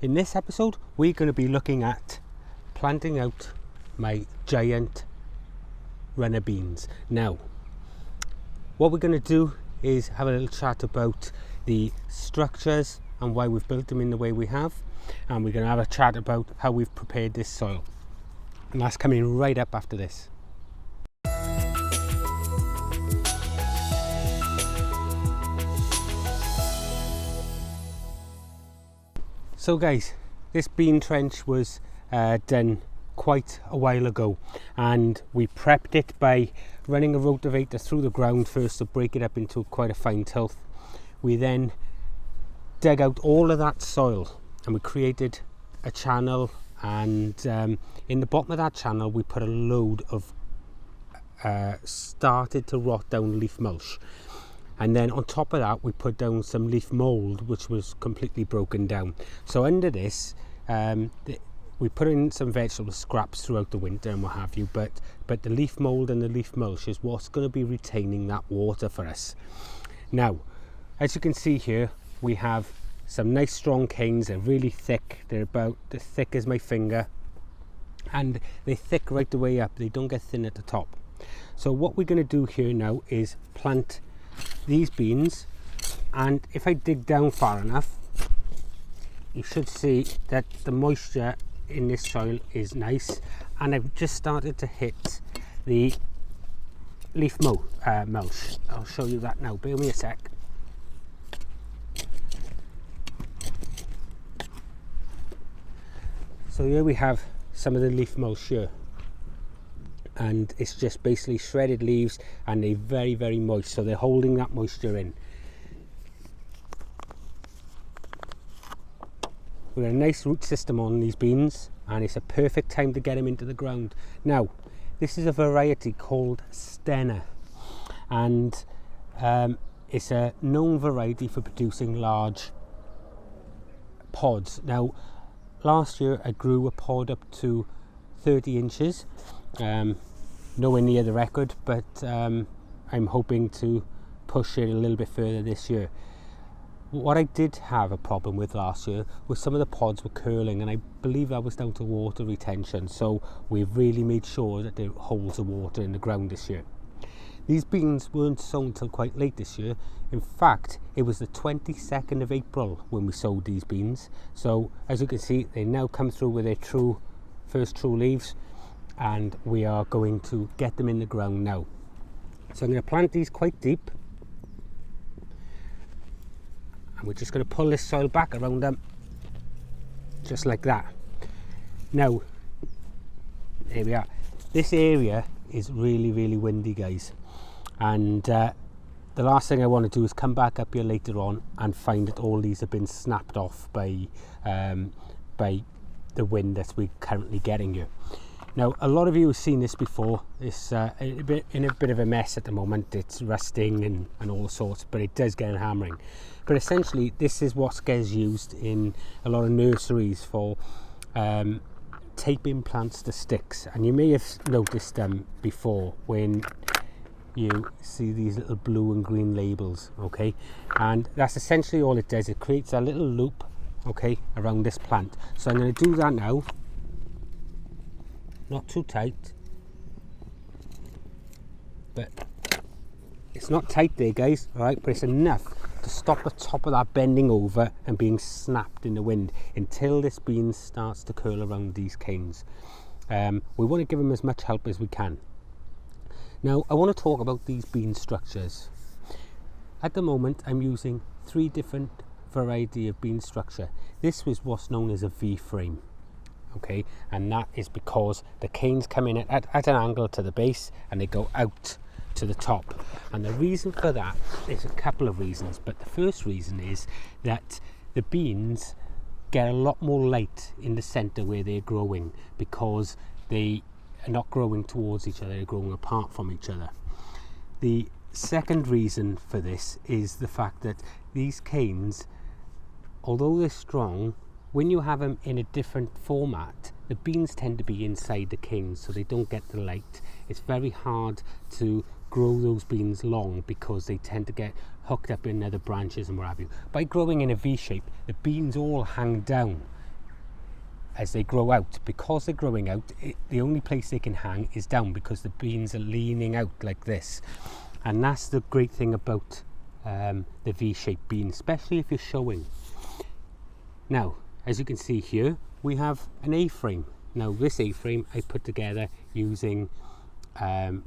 In this episode, we're going to be looking at planting out my giant runner beans. Now, what we're going to do is have a little chat about the structures and why we've built them in the way we have, and we're going to have a chat about how we've prepared this soil. And that's coming right up after this. So guys, this bean trench was done quite a while ago, and we prepped it by running a rotavator through the ground first to break it up into quite a fine tilth. We then dug out all of that soil and we created a channel, and in the bottom of that channel we put a load of started to rot down leaf mulch. And then on top of that, we put down some leaf mould, which was completely broken down. So under this, we put in some vegetable scraps throughout the winter and what have you, but the leaf mould and the leaf mulch is what's going to be retaining that water for us. Now, as you can see here, we have some nice strong canes. They're really thick. They're about as thick as my finger, and they're thick right the way up. They don't get thin at the top. So what we're going to do here now is plant these beans, and if I dig down far enough, you should see that the moisture in this soil is nice, and I've just started to hit the leaf mulch. I'll show you that now, bear with me a sec. So here we have some of the leaf mulch here, and it's just basically shredded leaves, and they're very, very moist, so they're holding that moisture in. We've got a nice root system on these beans, and it's a perfect time to get them into the ground. Now, this is a variety called Stenna, and it's a known variety for producing large pods. Now, last year I grew a pod up to 30 inches. Nowhere near the record, but I'm hoping to push it a little bit further this year. What I did have a problem with last year was some of the pods were curling, and I believe that was down to water retention, so we've really made sure that there are holes of water in the ground this year. These beans weren't sown till quite late this year. In fact, it was the 22nd of April when we sowed these beans, so as you can see, they now come through with their first true leaves, and we are going to get them in the ground now. So I'm going to plant these quite deep, and we're just going to pull this soil back around them just like that. Now, here we are. This area is really, really windy, guys, and the last thing I want to do is come back up here later on and find that all these have been snapped off by the wind that we're currently getting here. Now, a lot of you have seen this before. It's in a bit of a mess at the moment. It's rusting and all sorts, but it does get hammering. But essentially, this is what gets used in a lot of nurseries for taping plants to sticks. And you may have noticed them before when you see these little blue and green labels, okay? And that's essentially all it does. It creates a little loop, okay, around this plant. So I'm going to do that now. Not too tight, but it's not tight there, guys, all right, but it's enough to stop the top of that bending over and being snapped in the wind until this bean starts to curl around these canes. We want to give them as much help as we can. Now, I want to talk about these bean structures. At the moment, I'm using 3 different variety of bean structure. This was what's known as a V-frame. Okay, and that is because the canes come in at an angle to the base and they go out to the top. And the reason for that is a couple of reasons, but the first reason is that the beans get a lot more light in the center where they're growing, because they are not growing towards each other, they're growing apart from each other. The second reason for this is the fact that these canes, although they're strong, when you have them in a different format, the beans tend to be inside the canes, so they don't get the light. It's very hard to grow those beans long because they tend to get hooked up in other branches and what have you. By growing in a V shape, the beans all hang down as they grow out. Because they're growing out, the only place they can hang is down, because the beans are leaning out like this. And that's the great thing about the V-shaped bean, especially if you're showing. Now, as you can see here, we have an A-frame. Now this A-frame I put together using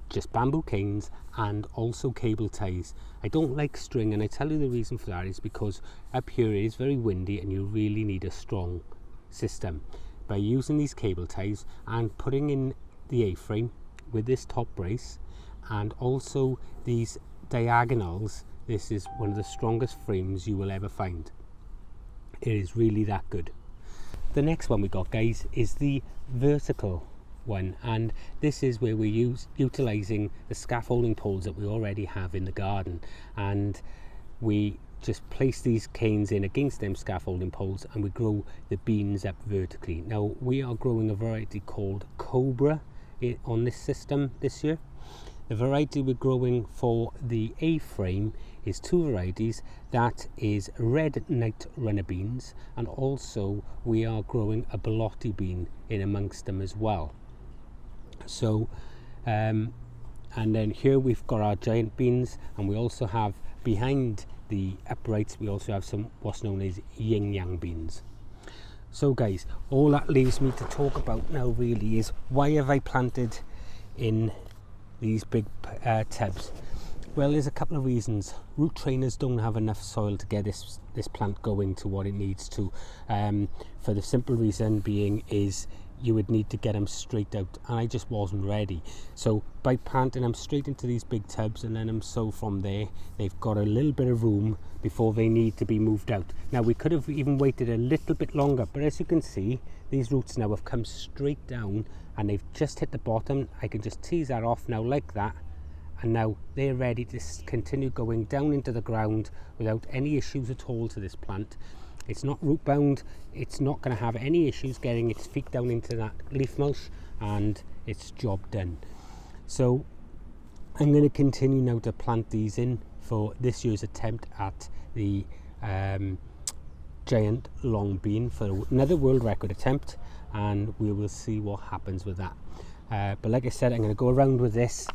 just bamboo canes and also cable ties. I don't like string, and I tell you the reason for that is because up here it is very windy and you really need a strong system. By using these cable ties and putting in the A-frame with this top brace and also these diagonals, this is one of the strongest frames you will ever find. It is really that good. The next one we got, guys, is the vertical one, and this is where we're utilizing the scaffolding poles that we already have in the garden, and we just place these canes in against them scaffolding poles and we grow the beans up vertically. Now we are growing a variety called Cobra on this system this year. The variety we're growing for the A-frame is two varieties. That is red night runner beans, and also we are growing a Belotti bean in amongst them as well. So and then here we've got our giant beans, and we also have behind the uprights we also have some what's known as yin yang beans. So guys, all that leaves me to talk about now really is, why have I planted in these big tubs? Well, there's a couple of reasons. Root trainers don't have enough soil to get this plant going to what it needs to, for the simple reason being is you would need to get them straight out, and I just wasn't ready. So by planting them straight into these big tubs and then them sow from there, they've got a little bit of room before they need to be moved out. Now we could have even waited a little bit longer, but as you can see, these roots now have come straight down and they've just hit the bottom. I can just tease that off now like that, and now they're ready to continue going down into the ground without any issues at all to this plant. It's not root bound, it's not going to have any issues getting its feet down into that leaf mulch, and it's job done. So I'm going to continue now to plant these in for this year's attempt at the giant long bean for another world record attempt, and we will see what happens with that. But like I said, I'm going to go around with this.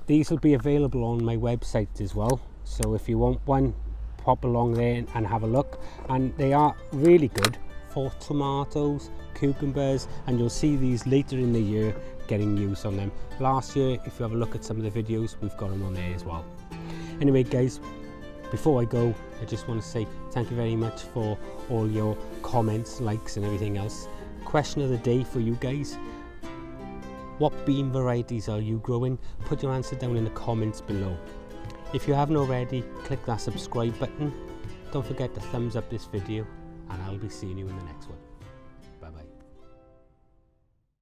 These will be available on my website as well, so if you want one, pop along there and have a look. And they are really good for tomatoes, cucumbers, and you'll see these later in the year getting use on them. Last year, if you have a look at some of the videos, we've got them on there as well. Anyway guys, before I go, I just want to say thank you very much for all your comments, likes and everything else. Question of the day for you guys: what bean varieties are you growing? Put your answer down in the comments below. If you haven't already, click that subscribe button. Don't forget to thumbs up this video, and I'll be seeing you in the next one. Bye bye.